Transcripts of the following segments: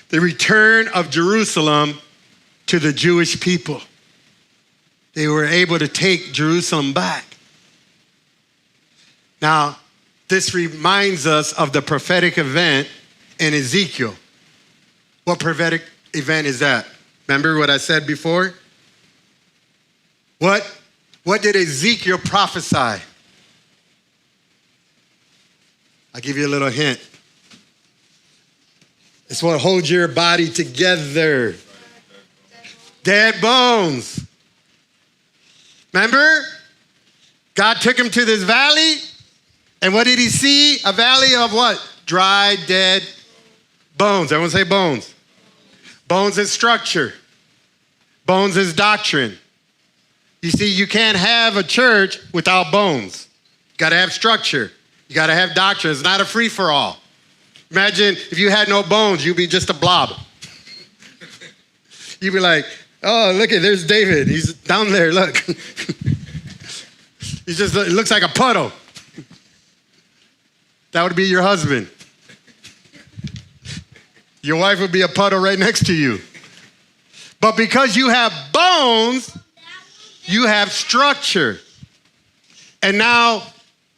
the return of Jerusalem to the Jewish people. They were able to take Jerusalem back. Now, this reminds us of the prophetic event in Ezekiel. What prophetic event is that? Remember what I said before? What did Ezekiel prophesy? I'll give you a little hint. It's what holds your body together. Dead bones. Remember? God took him to this valley, and what did he see? A valley of what? Dry, dead bones. Everyone say bones. Bones is structure. Bones is doctrine. You see, you can't have a church without bones. You got to have structure. You got to have doctrine. It's not a free-for-all. Imagine if you had no bones, you'd be just a blob. You'd be like, oh, look at, there's David. He's down there, look. He just looks like a puddle. That would be your husband. Your wife would be a puddle right next to you. But because you have bones, you have structure. And now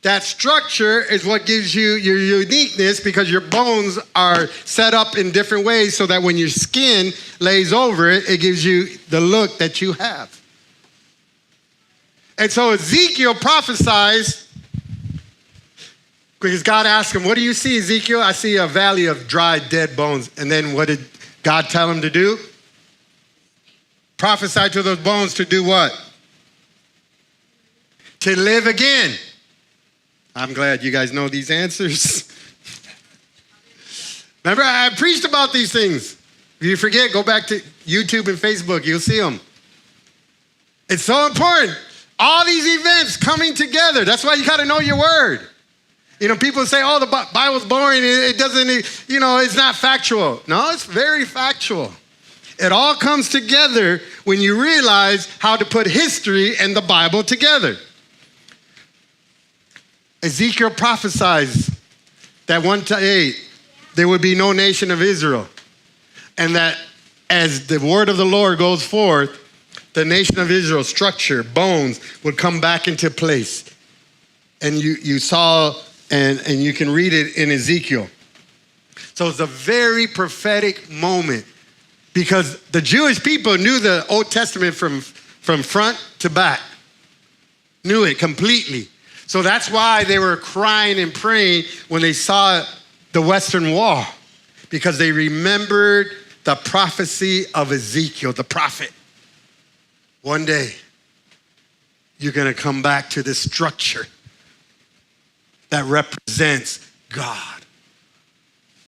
that structure is what gives you your uniqueness, because your bones are set up in different ways so that when your skin lays over it, it gives you the look that you have. And so Ezekiel prophesies, because God asked him, what do you see, Ezekiel? I see a valley of dry, dead bones. And then what did God tell him to do? Prophesy to those bones to do what? To live again. I'm glad you guys know these answers. Remember, I preached about these things. If you forget, go back to YouTube and Facebook. You'll see them. It's so important. All these events coming together. That's why you got to know your word. You know, people say, oh, the Bible's boring. It doesn't, it's not factual. No, it's very factual. It all comes together when you realize how to put history and the Bible together. Ezekiel prophesies that one day there would be no nation of Israel, and that as the word of the Lord goes forth, the nation of Israel, structure, bones, would come back into place. And you saw, and you can read it in Ezekiel. So it's a very prophetic moment, because the Jewish people knew the Old Testament from front to back, knew it completely. So that's why they were crying and praying when they saw the Western Wall, because they remembered the prophecy of Ezekiel, the prophet. One day, you're going to come back to this structure that represents God.